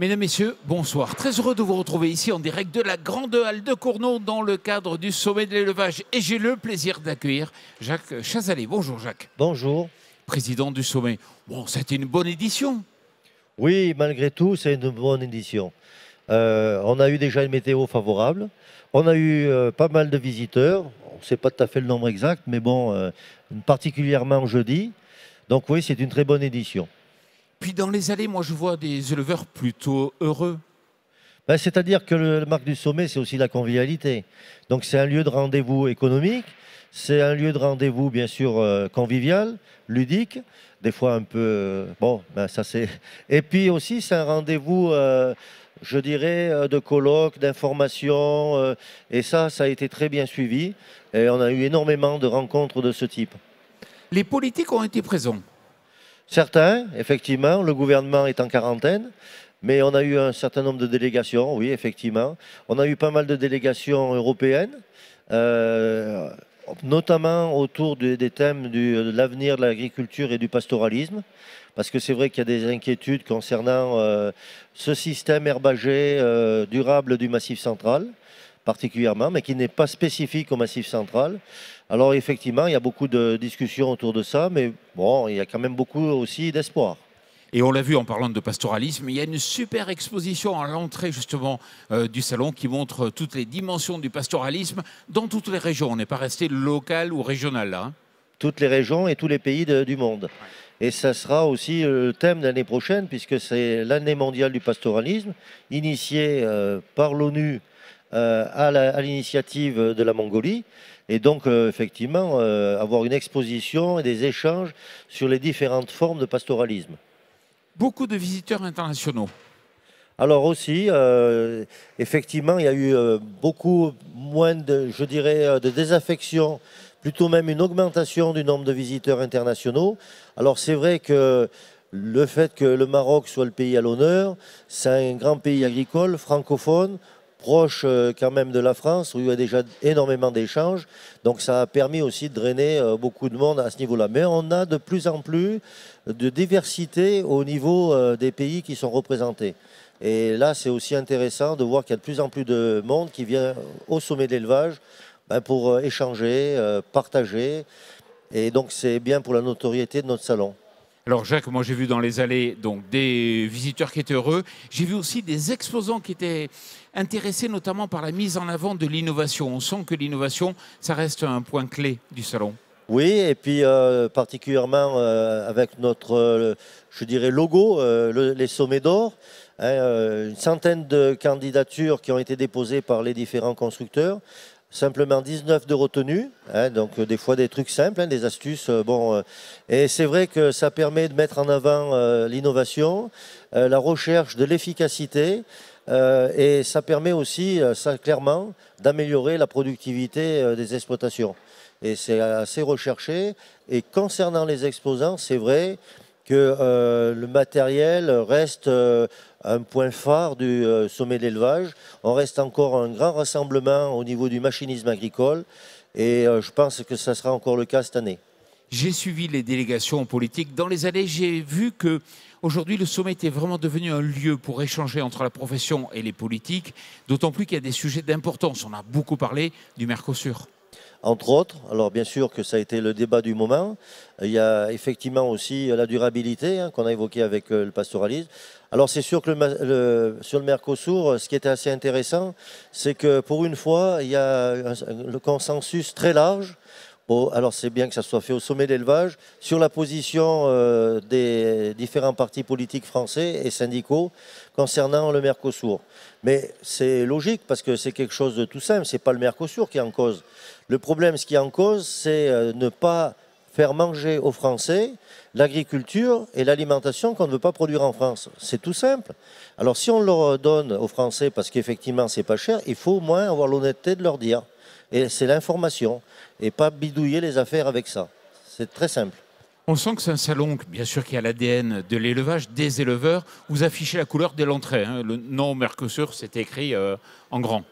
Mesdames, Messieurs, bonsoir. Très heureux de vous retrouver ici en direct de la Grande Halle de Cournot dans le cadre du Sommet de l'élevage. Et j'ai le plaisir d'accueillir Jacques Chazalet. Bonjour Jacques. Bonjour. Président du Sommet. Bon, c'était une bonne édition. Oui, malgré tout, c'est une bonne édition. On a eu déjà une météo favorable. On a eu pas mal de visiteurs. On ne sait pas tout à fait le nombre exact, mais bon, particulièrement jeudi. Donc oui, c'est une très bonne édition. Puis dans les allées, moi je vois des éleveurs plutôt heureux. Ben, c'est-à-dire que le marque du sommet, c'est aussi la convivialité. Donc c'est un lieu de rendez-vous économique, c'est un lieu de rendez-vous bien sûr convivial, ludique, des fois un peu... bon, ben, ça c'est... Et puis aussi c'est un rendez-vous, je dirais, de colloques, d'informations, et ça a été très bien suivi, et on a eu énormément de rencontres de ce type. Les politiques ont été présents. Certains, effectivement, le gouvernement est en quarantaine, mais on a eu un certain nombre de délégations, oui, effectivement. On a eu pas mal de délégations européennes, notamment autour des thèmes de l'avenir de l'agriculture et du pastoralisme, parce que c'est vrai qu'il y a des inquiétudes concernant ce système herbager durable du Massif central, particulièrement, mais qui n'est pas spécifique au Massif central. Alors effectivement, il y a beaucoup de discussions autour de ça, mais bon, il y a quand même beaucoup aussi d'espoir. Et on l'a vu en parlant de pastoralisme, il y a une super exposition à l'entrée justement du salon qui montre toutes les dimensions du pastoralisme dans toutes les régions. On n'est pas resté local ou régional là. Toutes les régions et tous les pays du monde. Et ça sera aussi le thème de l'année prochaine, puisque c'est l'année mondiale du pastoralisme, initiée par l'ONU à l'initiative de la Mongolie. Et donc, effectivement, avoir une exposition et des échanges sur les différentes formes de pastoralisme. Beaucoup de visiteurs internationaux. Alors aussi, effectivement, il y a eu beaucoup moins de, je dirais, de désaffection, plutôt même une augmentation du nombre de visiteurs internationaux. Alors c'est vrai que le fait que le Maroc soit le pays à l'honneur, c'est un grand pays agricole, francophone, proche quand même de la France, où il y a déjà énormément d'échanges. Donc ça a permis aussi de drainer beaucoup de monde à ce niveau-là. Mais on a de plus en plus de diversité au niveau des pays qui sont représentés. Et là, c'est aussi intéressant de voir qu'il y a de plus en plus de monde qui vient au sommet de l'élevage pour échanger, partager. Et donc c'est bien pour la notoriété de notre salon. Alors Jacques, moi j'ai vu dans les allées donc, des visiteurs qui étaient heureux. J'ai vu aussi des exposants qui étaient intéressés notamment par la mise en avant de l'innovation. On sent que l'innovation, ça reste un point clé du salon. Oui, et puis particulièrement avec notre, je dirais, logo, les sommets d'or. Une centaine de candidatures qui ont été déposées par les différents constructeurs. Simplement 19 de retenue, donc des fois des trucs simples, des astuces. Et c'est vrai que ça permet de mettre en avant l'innovation, la recherche de l'efficacité, et ça permet aussi, ça clairement, d'améliorer la productivité des exploitations. Et c'est assez recherché. Et concernant les exposants, c'est vrai que le matériel reste un point phare du sommet de l'élevage. On reste encore un grand rassemblement au niveau du machinisme agricole et je pense que ça sera encore le cas cette année. J'ai suivi les délégations politiques. Dans les allées, j'ai vu que aujourd'hui le sommet était vraiment devenu un lieu pour échanger entre la profession et les politiques, d'autant plus qu'il y a des sujets d'importance. On a beaucoup parlé du Mercosur. Entre autres, alors bien sûr que ça a été le débat du moment, il y a effectivement aussi la durabilité qu'on a évoquée avec le pastoralisme. Alors c'est sûr que sur le Mercosur, ce qui était assez intéressant, c'est que pour une fois, il y a le consensus très large. Alors c'est bien que ça soit fait au sommet d'élevage sur la position des différents partis politiques français et syndicaux concernant le Mercosur. Mais c'est logique parce que c'est quelque chose de tout simple, c'est pas le Mercosur qui est en cause. Le problème, ce qui est en cause, c'est ne pas faire manger aux Français l'agriculture et l'alimentation qu'on ne veut pas produire en France. C'est tout simple. Alors si on leur donne aux Français parce qu'effectivement c'est pas cher, il faut au moins avoir l'honnêteté de leur dire. Et c'est l'information, et pas bidouiller les affaires avec ça. C'est très simple. On sent que c'est un salon, bien sûr, qui a l'ADN de l'élevage, des éleveurs. Vous affichez la couleur dès l'entrée. Le nom Mercosur, c'est écrit en grand.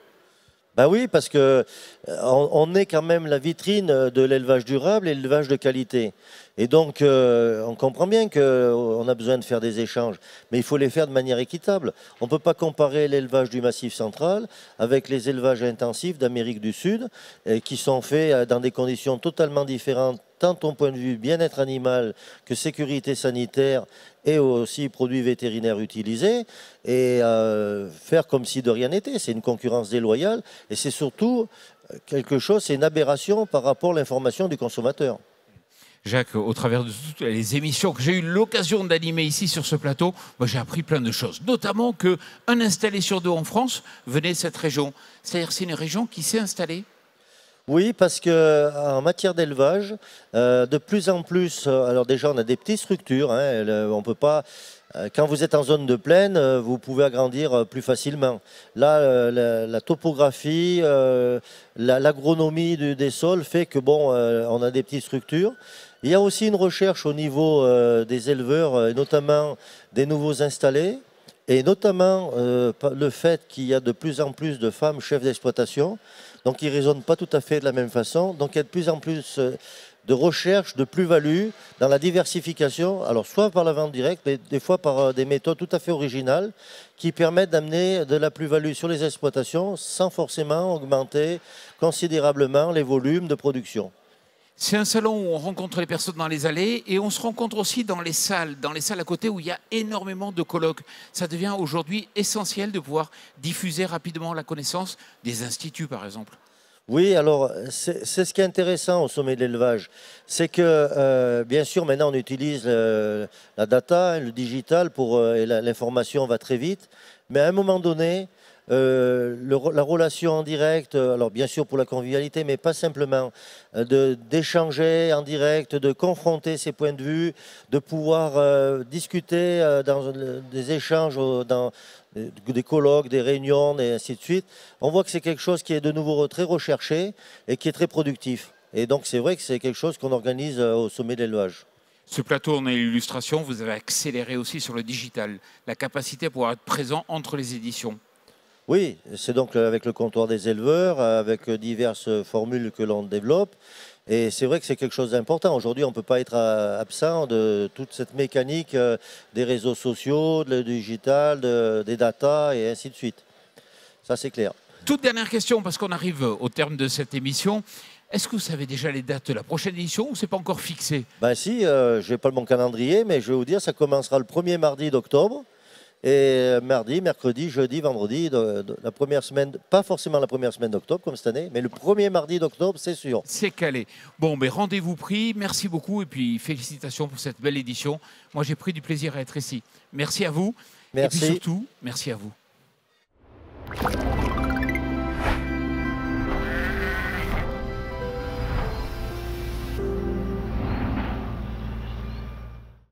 Ben oui, parce que on est quand même la vitrine de l'élevage durable et l'élevage de qualité. Et donc, on comprend bien qu'on a besoin de faire des échanges, mais il faut les faire de manière équitable. On ne peut pas comparer l'élevage du Massif central avec les élevages intensifs d'Amérique du Sud, qui sont faits dans des conditions totalement différentes, tant au point de vue bien-être animal que sécurité sanitaire et aussi produits vétérinaires utilisés, et faire comme si de rien n'était. C'est une concurrence déloyale et c'est surtout quelque chose, c'est une aberration par rapport à l'information du consommateur. Jacques, au travers de toutes les émissions que j'ai eu l'occasion d'animer ici sur ce plateau, moi j'ai appris plein de choses, notamment qu'un installé sur deux en France venait de cette région. C'est-à-dire c'est une région qui s'est installée. Oui, parce que en matière d'élevage, de plus en plus, alors déjà on a des petites structures, hein, on peut pas. Quand vous êtes en zone de plaine, vous pouvez agrandir plus facilement. Là, la topographie, l'agronomie des sols fait que bon, on a des petites structures. Il y a aussi une recherche au niveau des éleveurs, et notamment des nouveaux installés, et notamment le fait qu'il y a de plus en plus de femmes chefs d'exploitation. Donc ils ne raisonnent pas tout à fait de la même façon. Donc il y a de plus en plus de recherche, de plus-value dans la diversification, alors soit par la vente directe, mais des fois par des méthodes tout à fait originales qui permettent d'amener de la plus-value sur les exploitations sans forcément augmenter considérablement les volumes de production. C'est un salon où on rencontre les personnes dans les allées et on se rencontre aussi dans les salles à côté où il y a énormément de colloques. Ça devient aujourd'hui essentiel de pouvoir diffuser rapidement la connaissance des instituts, par exemple. Oui, alors c'est ce qui est intéressant au sommet de l'élevage, c'est que bien sûr maintenant on utilise la data, hein, le digital et l'information va très vite, mais à un moment donné, la relation en direct, alors bien sûr pour la convivialité, mais pas simplement, d'échanger en direct, de confronter ses points de vue, de pouvoir discuter dans des échanges, dans des colloques, des réunions et ainsi de suite. On voit que c'est quelque chose qui est de nouveau très recherché et qui est très productif. Et donc c'est vrai que c'est quelque chose qu'on organise au sommet de l'élevage. Ce plateau, on a l'illustration, vous avez accéléré aussi sur le digital, la capacité à pouvoir être présent entre les éditions. Oui, c'est donc avec le comptoir des éleveurs, avec diverses formules que l'on développe. Et c'est vrai que c'est quelque chose d'important. Aujourd'hui, on ne peut pas être absent de toute cette mécanique des réseaux sociaux, du digital, des data et ainsi de suite. Ça, c'est clair. Toute dernière question, parce qu'on arrive au terme de cette émission. Est-ce que vous savez déjà les dates de la prochaine édition ou c'est pas encore fixé? Ben si, je n'ai pas mon calendrier, mais je vais vous dire, ça commencera le premier mardi d'octobre. Et mardi, mercredi, jeudi, vendredi, la première semaine, pas forcément la première semaine d'octobre comme cette année, mais le premier mardi d'octobre, c'est sûr. C'est calé. Bon, mais rendez-vous pris, merci beaucoup et puis félicitations pour cette belle édition. Moi, j'ai pris du plaisir à être ici. Merci à vous. Merci. Et puis surtout, merci à vous.